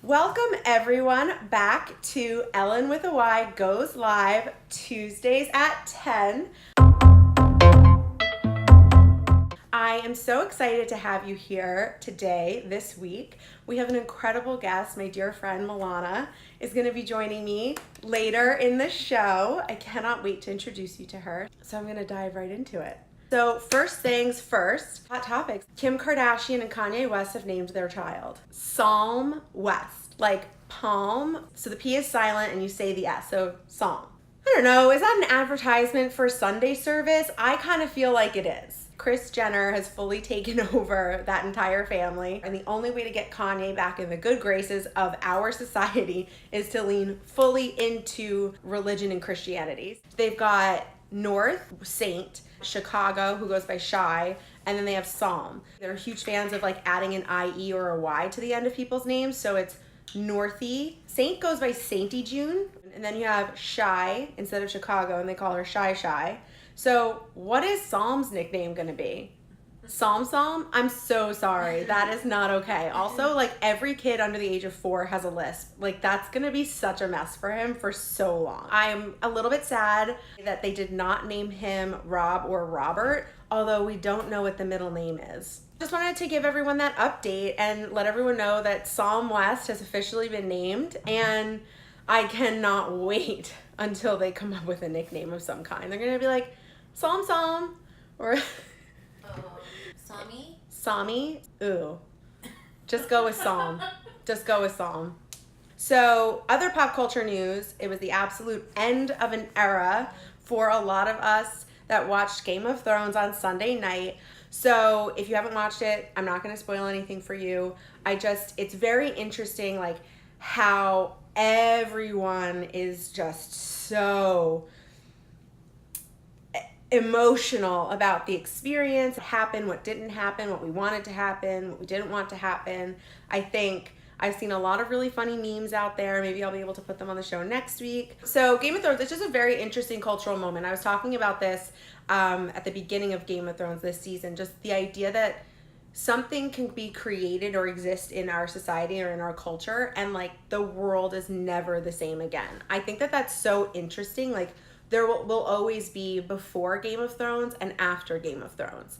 Welcome everyone back to Ellyn with a Y Goes Live Tuesdays at 10. I am so excited to have you here today, this week. We have an incredible guest. My dear friend Milana is going to be joining me later in the show. I cannot wait to introduce you to her. So I'm going to dive right into it. So first things first, hot topics. Kim Kardashian and Kanye West have named their child Psalm West, like palm. So the P is silent and you say the S, so Psalm. I don't know, is that an advertisement for Sunday service? I kind of feel like it is. Kris Jenner has fully taken over that entire family, and the only way to get Kanye back in the good graces of our society is to lean fully into religion and Christianity. They've got North, Saint, Chicago, who goes by Shy, and then they have Psalm. They're huge fans of like adding an IE or a Y to the end of people's names, so it's Northy. Saint goes by Sainty June, and then you have Shy instead of Chicago, and they call her Shy Shy. So what is Psalm's nickname gonna be? Psalm? I'm so sorry. That is not okay. Also, like every kid under the age of 4 has a lisp. Like that's gonna be such a mess for him for so long. I'm a little bit sad that they did not name him Rob or Robert, although we don't know what the middle name is. Just wanted to give everyone that update and let everyone know that Psalm West has officially been named, and I cannot wait until they come up with a nickname of some kind. They're gonna be like, Psalm, or Sami? Ooh. Just go with Psalm. So, other pop culture news, it was the absolute end of an era for a lot of us that watched Game of Thrones on Sunday night. So, if you haven't watched it, I'm not going to spoil anything for you. It's very interesting, like, how everyone is just so emotional about the experience, what happened, what didn't happen, what we wanted to happen, what we didn't want to happen. I think I've seen a lot of really funny memes out there. Maybe I'll be able to put them on the show next week. So Game of Thrones, it's just a very interesting cultural moment. I was talking about this at the beginning of Game of Thrones this season, just the idea that something can be created or exist in our society or in our culture, and like the world is never the same again. I think that that's so interesting. Like there will always be before Game of Thrones and after Game of Thrones,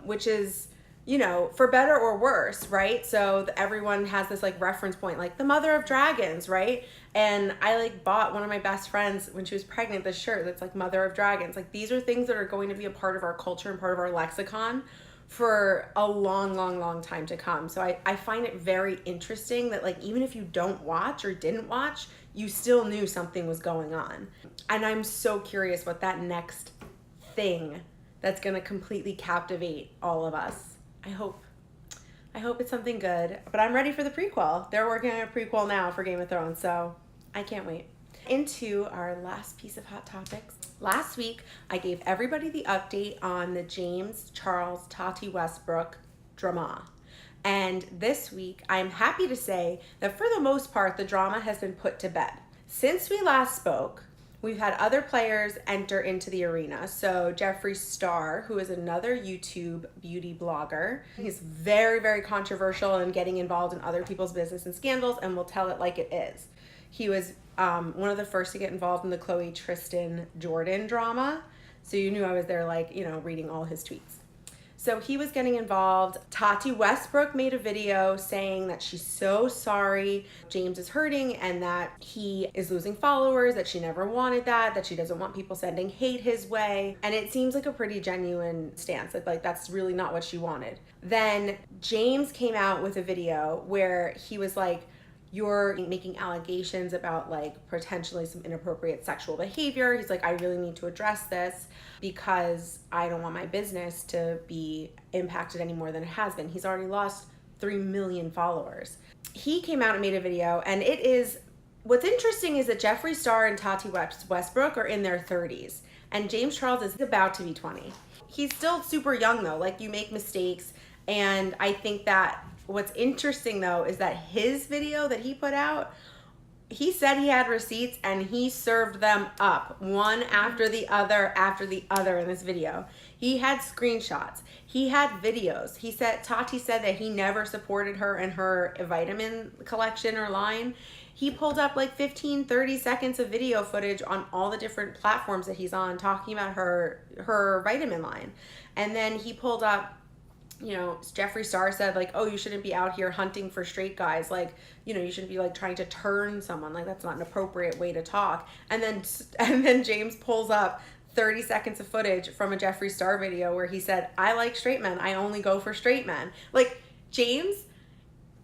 which is, you know, for better or worse, right? So everyone has this like reference point, like the Mother of Dragons, right? And I like bought one of my best friends when she was pregnant this shirt that's like Mother of Dragons. Like these are things that are going to be a part of our culture and part of our lexicon for a long time to come. So I find it very interesting that like even if you don't watch or didn't watch, you still knew something was going on. And I'm so curious what that next thing that's gonna completely captivate all of us. I hope it's something good, but I'm ready for the prequel. They're working on a prequel now for Game of Thrones, so I can't wait. Into our last piece of hot topics. Last week, I gave everybody the update on the James Charles Tati Westbrook drama. And this week, I'm happy to say that for the most part, the drama has been put to bed. Since we last spoke, we've had other players enter into the arena. So Jeffree Star, who is another YouTube beauty blogger, he's very controversial and getting involved in other people's business and scandals, and will tell it like it is. He was one of the first to get involved in the Khloe Tristan Jordan drama. So you knew I was there, like, you know, reading all his tweets. So he was getting involved. Tati Westbrook made a video saying that she's so sorry James is hurting and that he is losing followers, that she never wanted that she doesn't want people sending hate his way. And it seems like a pretty genuine stance, that like that's really not what she wanted. Then James came out with a video where he was like, you're making allegations about like potentially some inappropriate sexual behavior. He's like, I really need to address this because I don't want my business to be impacted any more than it has been. He's already lost 3 million followers. He came out and made a video, and what's interesting is that Jeffree Star and Tati Westbrook are in their 30s, and James Charles is about to be 20. He's still super young though, like you make mistakes, and I think that what's interesting though is that his video that he put out he said he had receipts and he served them up one after the other in this video. He had screenshots. He had videos. Tati said that he never supported her in her vitamin collection or line. He pulled up like 15, 30 seconds of video footage on all the different platforms that he's on talking about her vitamin line. And then he pulled up, you know, Jeffree Star said like, oh, you shouldn't be out here hunting for straight guys. Like, you know, you shouldn't be like trying to turn someone. Like, that's not an appropriate way to talk. And then James pulls up 30 seconds of footage from a Jeffree Star video where he said, I like straight men. I only go for straight men. Like, James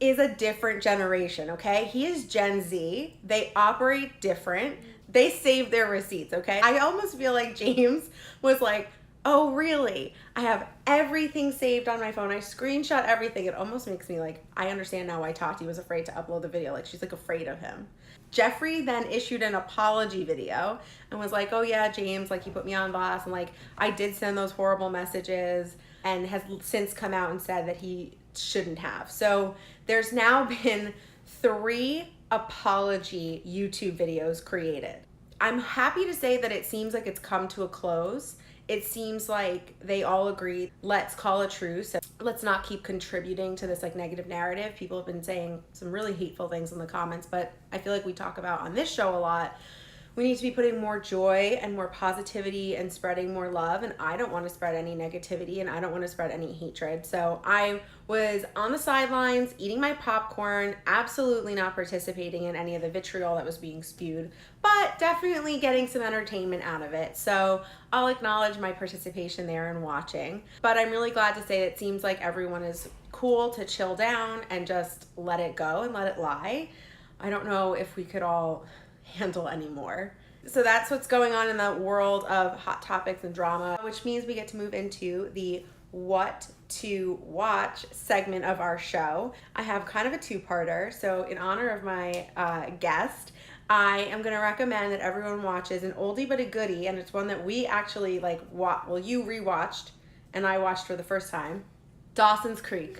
is a different generation, okay? He is Gen Z. They operate different. They save their receipts, okay? I almost feel like James was like, oh, really? I have everything saved on my phone. I screenshot everything. It almost makes me like, I understand now why Tati was afraid to upload the video. Like, she's like afraid of him. Jeffree then issued an apology video and was like, oh yeah, James, like, you put me on blast, and like, I did send those horrible messages, and has since come out and said that he shouldn't have. So there's now been 3 apology YouTube videos created. I'm happy to say that it seems like it's come to a close. It seems like they all agree, let's call a truce. Let's not keep contributing to this like negative narrative. People have been saying some really hateful things in the comments, but I feel like we talk about on this show a lot. We need to be putting more joy and more positivity and spreading more love. And I don't want to spread any negativity, and I don't want to spread any hatred. So I was on the sidelines eating my popcorn, absolutely not participating in any of the vitriol that was being spewed, but definitely getting some entertainment out of it. So I'll acknowledge my participation there and watching. But I'm really glad to say it seems like everyone is cool to chill down and just let it go and let it lie. I don't know if we could all handle anymore. So that's what's going on in the world of hot topics and drama, which means we get to move into the what to watch segment of our show. I have kind of a 2-parter. So in honor of my guest, I am going to recommend that everyone watches an oldie but a goodie, and it's one that we actually like you rewatched and I watched for the first time. Dawson's Creek.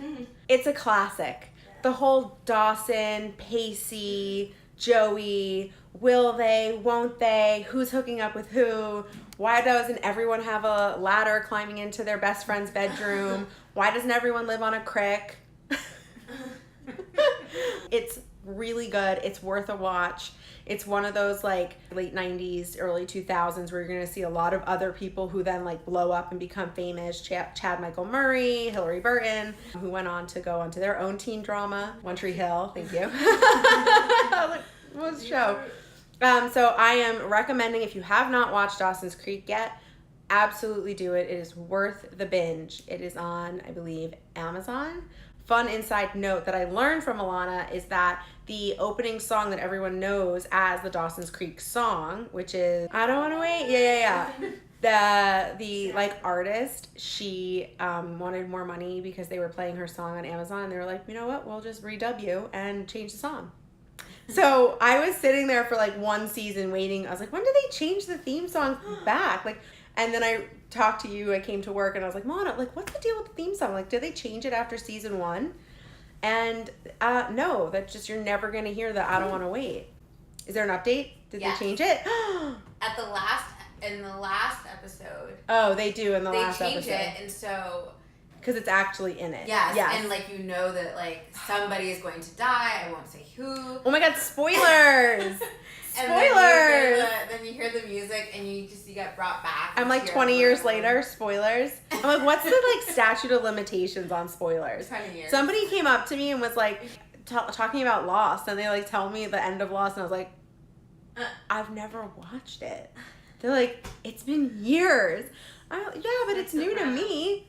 It's a classic. The whole Dawson, Pacey, Joey, will they, won't they, who's hooking up with who, why doesn't everyone have a ladder climbing into their best friend's bedroom, why doesn't everyone live on a crick? It's really good. It's worth a watch. It's one of those like late 90s, early 2000s where you're going to see a lot of other people who then like blow up and become famous. Chad Michael Murray, Hillary Burton, who went on to go onto their own teen drama. One Tree Hill, thank you. What was the show? So I am recommending, if you have not watched Dawson's Creek yet, absolutely do it. It is worth the binge. It is on, I believe, Amazon. Fun inside note that I learned from Milana is that the opening song that everyone knows as the Dawson's Creek song, which is I Don't Want to Wait, the like artist, she wanted more money because they were playing her song on Amazon, and they were like, you know what, we'll just redub you and change the song. So I was sitting there for like one season waiting. I was like, when did they change the theme song back? Like, and then I talked to you. I came to work and I was like, Mona, like, what's the deal with the theme song? Like, did they change it after season 1? And no, that's just, you're never going to hear the I Don't Want to Wait. Is there an update? Did they change it? In the last episode. Oh, they do in the last episode. They change it, and so. Because it's actually in it. Yes, and like you know that like somebody is going to die. I won't say who. Oh my god, spoilers! Spoilers! Then you hear the music and you get brought back. I'm like 20 years later, spoilers. I'm like, what's the like statute of limitations on spoilers? 20 years. Somebody came up to me and was like talking about Lost, and they like tell me the end of Lost, and I was like, I've never watched it. They're like, it's been years. Yeah, but it's new to me.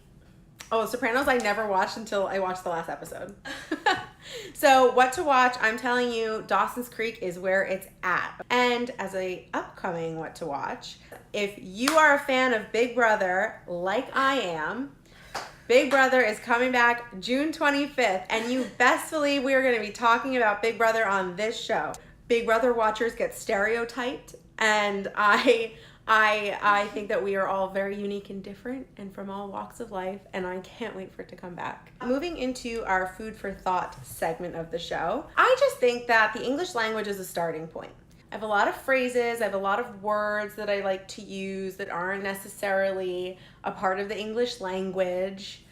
Oh, Sopranos I never watched until I watched the last episode. So what to watch, I'm telling you, Dawson's Creek is where it's at. And as a upcoming what to watch, if you are a fan of Big Brother, like I am, Big Brother is coming back June 25th, and you best believe we are going to be talking about Big Brother on this show. Big Brother watchers get stereotyped, and I I think that we are all very unique and different and from all walks of life, and I can't wait for it to come back. Moving into our food for thought segment of the show, I just think that the English language is a starting point. I have a lot of phrases, I have a lot of words that I like to use that aren't necessarily a part of the English language.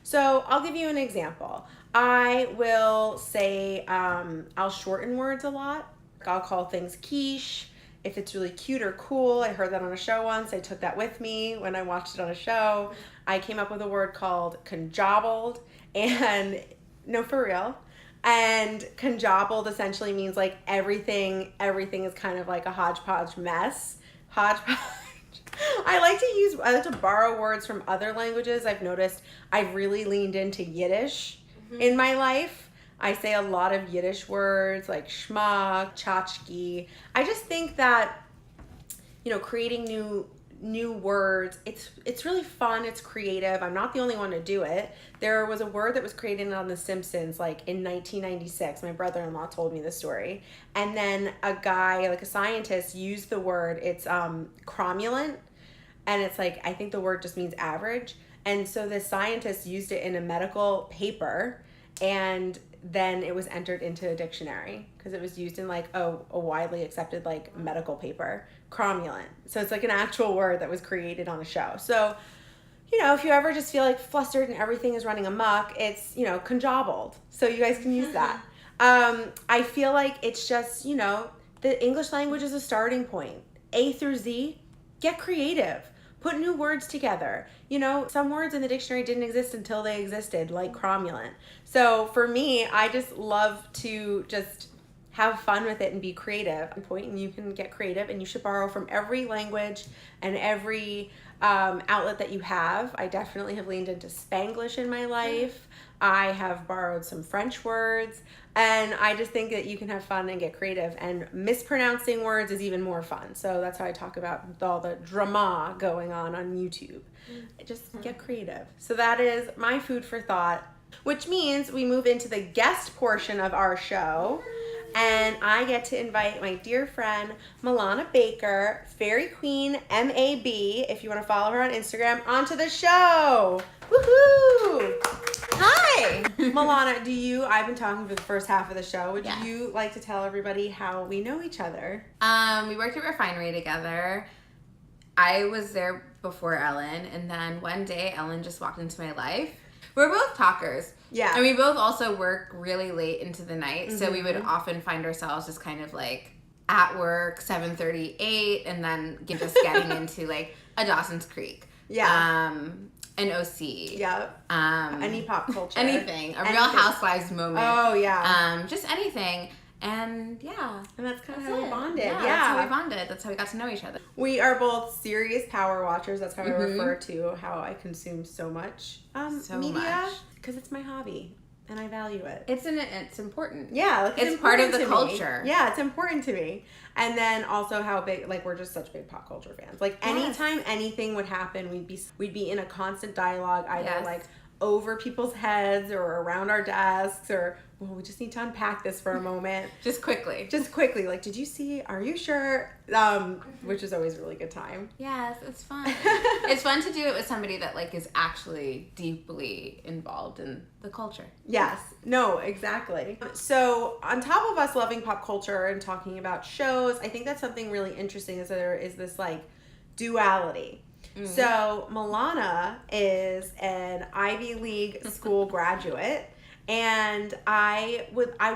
So I'll give you an example. I will say, I'll shorten words a lot. I'll call things quiche. If it's really cute or cool, I heard that on a show once. I took that with me when I watched it on a show. I came up with a word called conjobbled, and no, for real. And conjobbled essentially means like everything is kind of like a hodgepodge mess. Hodgepodge. I like to borrow words from other languages. I've noticed I've really leaned into Yiddish in my life. I say a lot of Yiddish words like schmuck, tchotchke. I just think that, creating new words, it's really fun, it's creative. I'm not the only one to do it. There was a word that was created on The Simpsons like in 1996. My brother-in-law told me the story. And then a guy, like a scientist, used the word, it's cromulent, and it's like, I think the word just means average. And so the scientist used it in a medical paper, and then it was entered into a dictionary because it was used in like a widely accepted like medical paper, cromulent. So it's like an actual word that was created on the show. So, if you ever just feel like flustered and everything is running amok, it's, conjobbled. So you guys can use that. I feel like it's just, the English language is a starting point. A through Z, get creative. Put new words together. Some words in the dictionary didn't exist until they existed, like cromulent. So for me, I just love to just have fun with it and be creative. And you can get creative, and you should borrow from every language and every outlet that you have. I definitely have leaned into Spanglish in my life. I have borrowed some French words, and I just think that you can have fun and get creative, and mispronouncing words is even more fun. So that's how I talk about all the drama going on YouTube. Just get creative. So that is my food for thought, which means we move into the guest portion of our show. And I get to invite my dear friend, Milana Baker, Fairy Queen MAB, if you want to follow her on Instagram, onto the show. Woohoo! Hi! Milana, I've been talking for the first half of the show. Would you like to tell everybody how we know each other? We worked at Refinery together. I was there before Ellyn, and then one day Ellyn just walked into my life. We're both talkers. Yeah. And we both also work really late into the night, so we would often find ourselves just kind of like at work, 7:38, and then just getting into like a Dawson's Creek. Yeah. An OC. Yep. Any pop culture. Anything. A Real Housewives moment. Oh, yeah. Just anything. And yeah. And that's kind of how we bonded. Yeah. That's how we bonded. That's how we got to know each other. We are both serious power watchers. That's how I refer to how I consume so much media. Because it's my hobby. And I value it. It's important. Yeah. It's part of the culture. Yeah, it's important to me. And then also how big, like, we're just such big pop culture fans. Like, anytime anything would happen, we'd be in a constant dialogue, either like over people's heads or around our desks, or we just need to unpack this for a moment. Just quickly. Like, did you see? Are you sure? Which is always a really good time. Yes, it's fun. It's fun to do it with somebody that like is actually deeply involved in the culture. Yes. No, exactly. So on top of us loving pop culture and talking about shows, I think that's something really interesting is that there is this like duality. So Milana is an Ivy League school graduate, and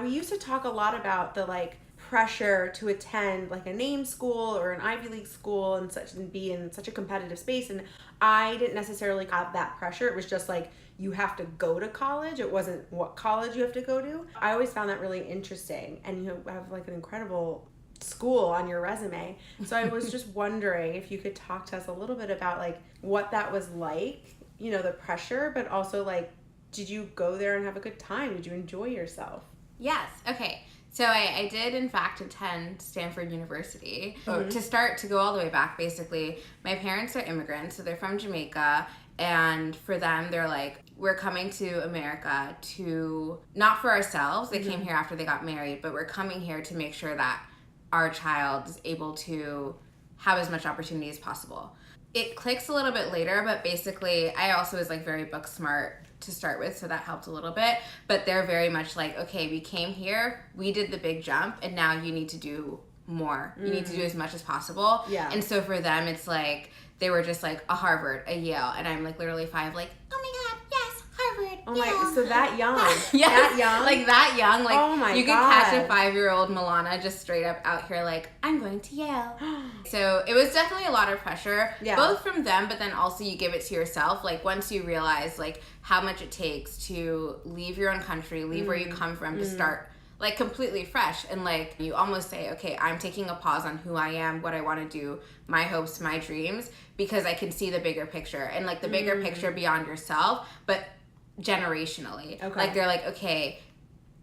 we used to talk a lot about the like pressure to attend like a name school or an Ivy League school and be in such a competitive space, and I didn't necessarily have that pressure. It was just like you have to go to college. It wasn't what college you have to go to. I always found that really interesting, and you have like an incredible school on your resume. So I was just wondering if you could talk to us a little bit about like what that was like, the pressure, but also like, did you go there and have a good time? Did you enjoy yourself? Yes. Okay. So I did in fact attend Stanford University. To go all the way back, basically, my parents are immigrants, so they're from Jamaica. And for them, they're like, we're coming to America not for ourselves. They came here after they got married, but we're coming here to make sure that our child is able to have as much opportunity as possible. It clicks a little bit later, but basically I also was like very book smart to start with, so that helped a little bit. But they're very much like, okay, we came here, we did the big jump, and now you need to do more. You need to do as much as possible. Yeah. And so for them, it's like, they were just like a Harvard, a Yale, and I'm like literally 5, like, oh my God, yes, Harvard. Oh my, so that young. Yes, that young? like that young. Like, oh my you could catch a 5-year-old Milana just straight up out here like, I'm going to Yale. So it was definitely a lot of pressure, both from them, but then also you give it to yourself. Like, once you realize like how much it takes to leave your own country, leave where you come from, to start like completely fresh, and like you almost say, okay, I'm taking a pause on who I am, what I want to do, my hopes, my dreams, because I can see the bigger picture, and like the bigger picture beyond yourself, but generationally. Okay. Like, they're like, okay,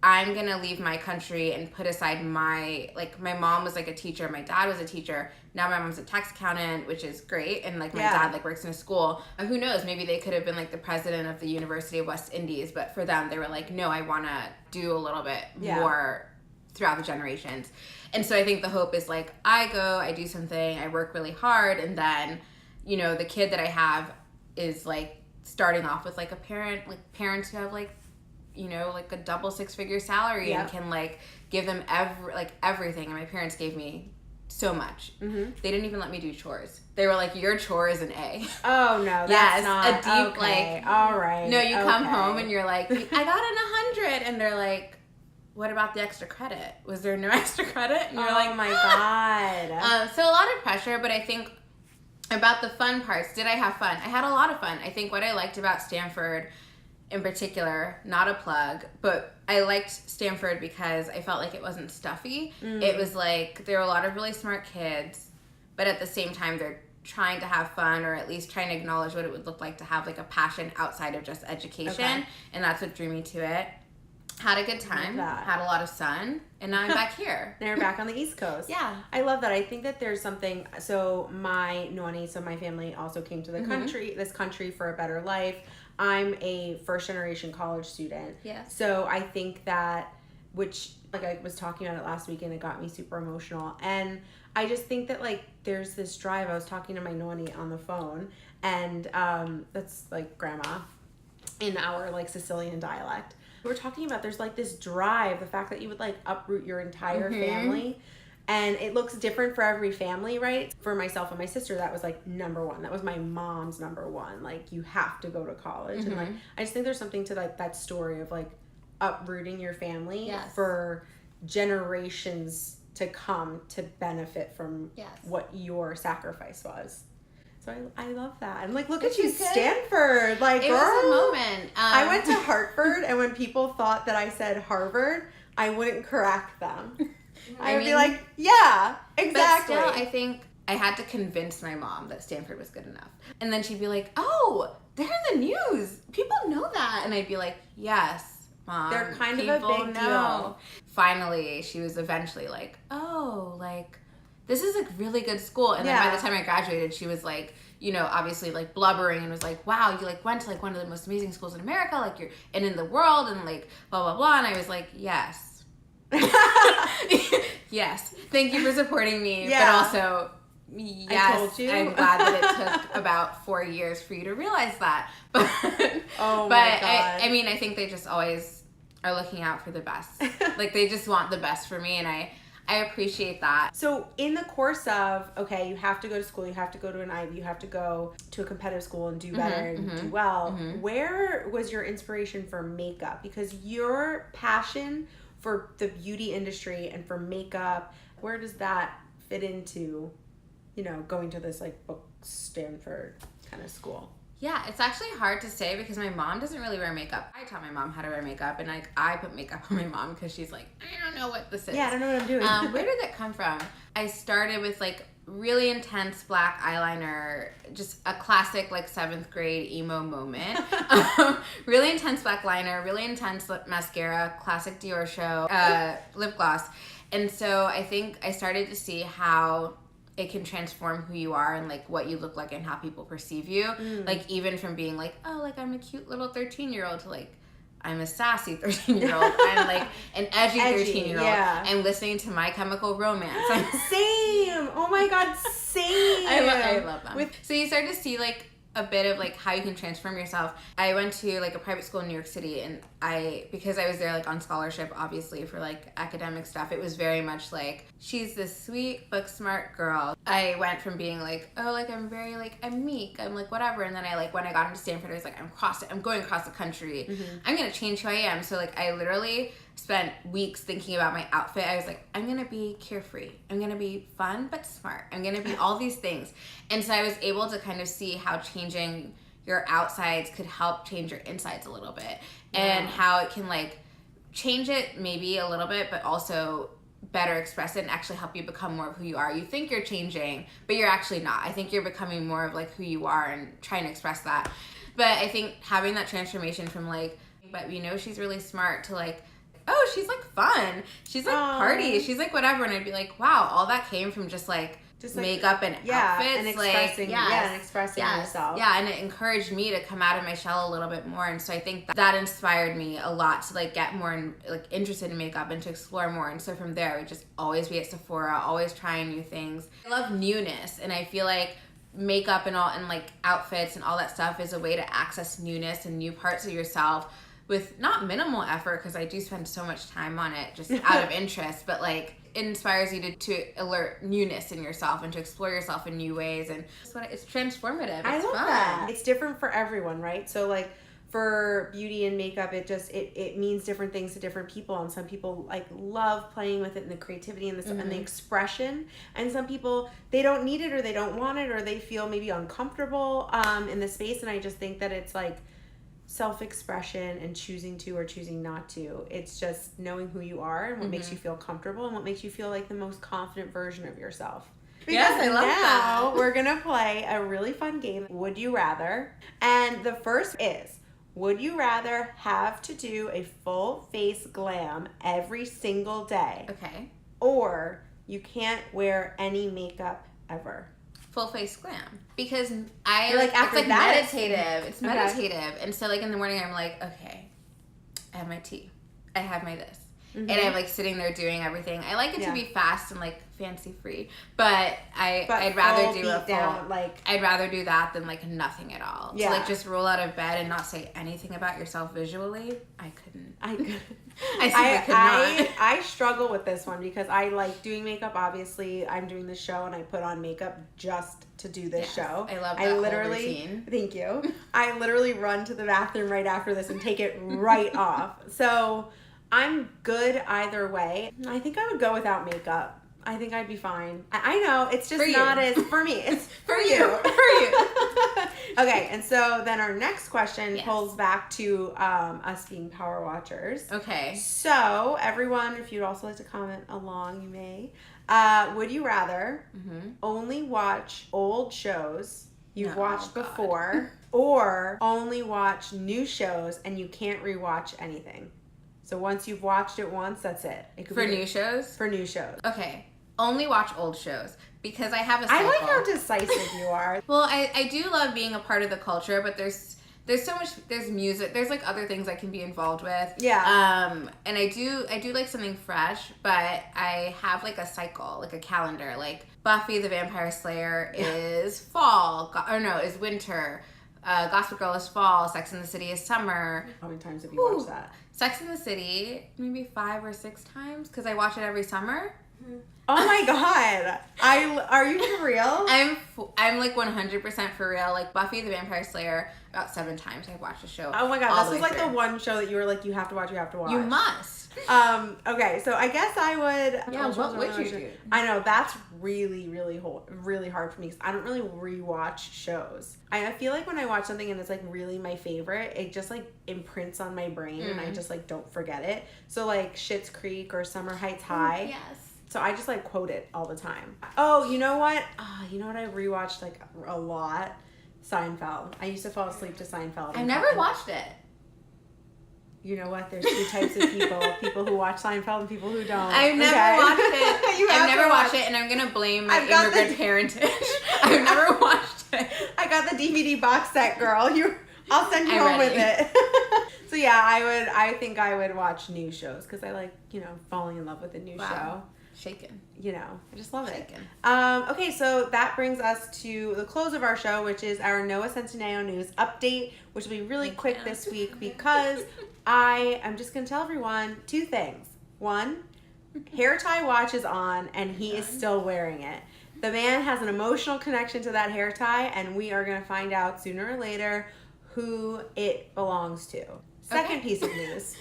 I'm gonna leave my country and put aside my mom was like a teacher, my dad was a teacher, now my mom's a tax accountant, which is great, and like my dad like works in a school. Who knows, maybe they could have been like the president of the University of West Indies, but for them they were like, no, I want to do a little bit more throughout the generations. And so I think the hope is like, I go, I do something, I work really hard, and then, you know, the kid that I have is like starting off with like parents who have like, you know, like a double 6-figure salary and can like give them everything. And my parents gave me so much. They didn't even let me do chores. They were like, your chore is an A. Oh no, that's not a deep like. All right. No, you come home and you're like, I got an 100, and they're like, what about the extra credit? Was there no extra credit? And you're like, oh my God. So a lot of pressure, but I think about the fun parts. Did I have fun? I had a lot of fun. I think what I liked about Stanford in particular, not a plug, but I liked Stanford because I felt like it wasn't stuffy. It was like, there were a lot of really smart kids, but at the same time they're trying to have fun, or at least trying to acknowledge what it would look like to have like a passion outside of just education. And that's what drew me to it. Had a good time, had a lot of sun, and now I'm back here. Now you're back on the East Coast. Yeah. I love that. I think that there's something, so my family also came to the this country for a better life. I'm a first generation college student. Yes. So I think that, which like I was talking about it last week and it got me super emotional. And I just think that like there's this drive. I was talking to my noni on the phone, and that's like grandma in our like Sicilian dialect. We were talking about there's like this drive, the fact that you would like uproot your entire family. And it looks different for every family, right? For myself and my sister, that was like number one. That was my mom's number one. Like, you have to go to college. And like, I just think there's something to like that story of like uprooting your family for generations to come to benefit from what your sacrifice was. So I love that. I'm like, look at you, Stanford. Like, it girl, was a moment. I went to Hartford, and when people thought that I said Harvard, I wouldn't correct them. I would be like, yeah, exactly. But still, I think I had to convince my mom that Stanford was good enough. And then she'd be like, oh, they're in the news. People know that. And I'd be like, yes, Mom. They're kind of a big deal. Finally, she was eventually like, oh, like, this is a really good school. And then by the time I graduated, she was like, you know, obviously like blubbering and was like, wow, you like went to like one of the most amazing schools in America, like you're, and in the world, and like blah, blah, blah. And I was like, yes. Yes, thank you for supporting me, but also yes, I'm glad that it took about 4 years for you to realize that. But oh my God. I mean, I think they just always are looking out for the best. Like, they just want the best for me, and I appreciate that. So in the course of, okay, you have to go to school, you have to go to an Ivy, you have to go to a competitive school and do better and do well. Where was your inspiration for makeup? Because your passion for the beauty industry and for makeup, where does that fit into, you know, going to this like book Stanford kind of school? Yeah, it's actually hard to say because my mom doesn't really wear makeup. I taught my mom how to wear makeup, and like I put makeup on my mom because she's like, I don't know what this is. Yeah, I don't know what I'm doing. Where did that come from? I started with like really intense black eyeliner, just a classic like 7th grade emo moment. Really intense black liner, really intense lip mascara, classic Dior show, lip gloss. And so I think I started to see how it can transform who you are and like what you look like and how people perceive you. Like, even from being like, oh, like I'm a cute little 13-year-old to like, I'm a sassy 13-year-old. I'm like an edgy 13-year-old. Yeah. I'm listening to My Chemical Romance. Same. Oh my God, same. I love them. So you start to see like a bit of like how you can transform yourself. I went to like a private school in New York City, and because I was there like on scholarship, obviously for like academic stuff, it was very much like she's this sweet book smart girl. I went from being like, oh, like I'm very like I'm meek, I'm like whatever, and then I like when I got into Stanford, I was like I'm going across the country. I'm gonna change who I am. So like I literally spent weeks thinking about my outfit. I was like, I'm gonna be carefree. I'm gonna be fun but smart. I'm gonna be all these things. And so I was able to kind of see how changing your outsides could help change your insides a little bit. And how it can like change it maybe a little bit, but also better express it and actually help you become more of who you are. You think you're changing, but you're actually not. I think you're becoming more of like who you are and trying to express that. But I think having that transformation from like, but you know she's really smart, to like, oh, she's like fun, she's like party, she's like whatever, and I'd be like, wow, all that came from just like makeup and outfits, and expressing, like, and expressing yourself. Yeah, and it encouraged me to come out of my shell a little bit more, and so I think that inspired me a lot to like get more like interested in makeup and to explore more. And so from there, I would just always be at Sephora, always trying new things. I love newness, and I feel like makeup and all and like outfits and all that stuff is a way to access newness and new parts of yourself with not minimal effort, because I do spend so much time on it just out of interest, but like it inspires you to alert newness in yourself and to explore yourself in new ways, and it's transformative. I love that. It's different for everyone, right? So like for beauty and makeup, it means different things to different people, and some people like love playing with it and the creativity and and the expression, and some people they don't need it or they don't want it or they feel maybe uncomfortable in the space. And I just think that it's like self-expression and choosing to or choosing not to. It's just knowing who you are and what makes you feel comfortable and what makes you feel like the most confident version of yourself. Because yes, I love that. Now we're gonna play a really fun game, Would You Rather? And the first is, would you rather have to do a full face glam every single day? Okay. Or you can't wear any makeup ever? Full face glam, because I like after it's like that meditative. It's meditative, and so like in the morning I'm like, okay, I have my tea, I have my this, and I'm like sitting there doing everything. I like it to be fast and like fancy free, but I'd rather do a full down, like I'd rather do that than like nothing at all. Yeah. To like just roll out of bed and not say anything about yourself visually. I couldn't. I simply could not. I struggle with this one because I like doing makeup. Obviously, I'm doing this show and I put on makeup just to do this show. I love that whole routine. Thank you. I literally run to the bathroom right after this and take it right off. So I'm good either way. I think I would go without makeup. I think I'd be fine. I know, it's just not as, for me, it's for you. For you. Okay, and so then our next question pulls back to us being power watchers. Okay. So everyone, if you'd also like to comment along, you may. Would you rather only watch old shows you've watched before, or only watch new shows and you can't rewatch anything? So once you've watched it once, that's it. It could for be new shows? For new shows. Okay. Only watch old shows, because I have a cycle. I like how decisive you are. Well, I do love being a part of the culture, but there's so much, there's music, there's like other things I can be involved with. Yeah. And I do like something fresh, but I have like a cycle, like a calendar. Like Buffy the Vampire Slayer is fall, is winter. Gossip Girl is fall. Sex and the City is summer. How many times have you watched that? Sex and the City, maybe 5 or 6 times, because I watch it every summer. Oh my god! Are you for real? I'm like 100% for real. Like Buffy the Vampire Slayer, about 7 times I've watched the show. Oh my god, this was like the one show that you were like, you have to watch. You must. Okay, so I guess I would. Yeah, what would you do? I know that's really, really hard for me because I don't really rewatch shows. I feel like when I watch something and it's like really my favorite, it just like imprints on my brain and I just like don't forget it. So like Schitt's Creek or Summer Heights High. Yes. So I just like quote it all the time. Oh, you know what? You know what I rewatched like a lot? Seinfeld. I used to fall asleep to Seinfeld. I've never watched it. You know what? There's 2 types of people. People who watch Seinfeld and people who don't. I've never watched it. I've never watched it, and I'm going to blame my immigrant parentage. I've never watched it. I got the DVD box set, girl. I'll send you home with it. So So yeah, I think I would watch new shows because I like, you know, falling in love with a new show. Shaken. You know, I just love it. Shaken. Okay, so that brings us to the close of our show, which is our Noah Centineo news update, which will be really quick this week because I'm just going to tell everyone 2 things. 1, hair tie watch is on and he is still wearing it. The man has an emotional connection to that hair tie and we are going to find out sooner or later who it belongs to. Second piece of news.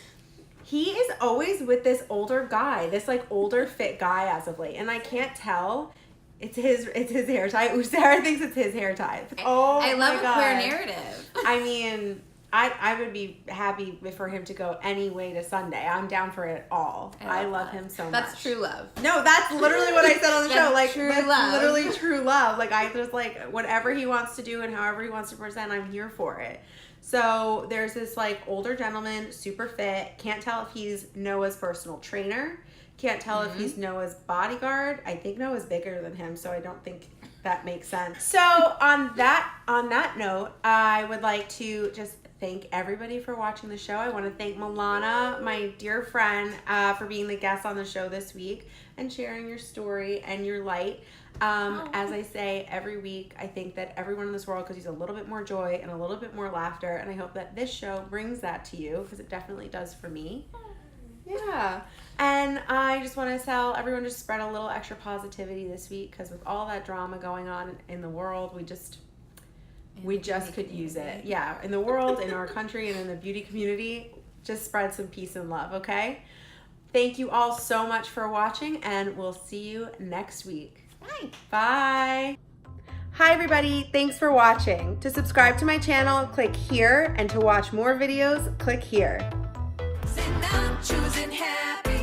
He is always with this older guy, this like older fit guy as of late, and I can't tell. It's his hair tie. Ooh, Sarah thinks it's his hair tie. Oh, I love my a queer God. narrative. I mean, I would be happy for him to go any way to Sunday. I'm down for it all. I love him so much. That's true love. No, that's literally what I said on the show. Like true that's love. literally true love. Like I just like whatever he wants to do and however he wants to present, I'm here for it. So there's this like older gentleman, super fit. Can't tell if he's Noah's personal trainer. Can't tell if he's Noah's bodyguard. I think Noah's bigger than him, so I don't think that makes sense. So on that note, I would like to just thank everybody for watching the show. I want to thank Milana, my dear friend, for being the guest on the show this week and sharing your story and your light. As I say every week, I think that everyone in this world could use a little bit more joy and a little bit more laughter, and I hope that this show brings that to you because it definitely does for me. Yeah. And I just want to tell everyone to spread a little extra positivity this week because with all that drama going on in the world, we just could use it. Yeah, in the world, in our country, and in the beauty community, just spread some peace and love, okay? Thank you all so much for watching, and we'll see you next week. Bye. Bye. Hi everybody, thanks for watching. To subscribe to my channel, click here, and to watch more videos, click here. Choosing happy.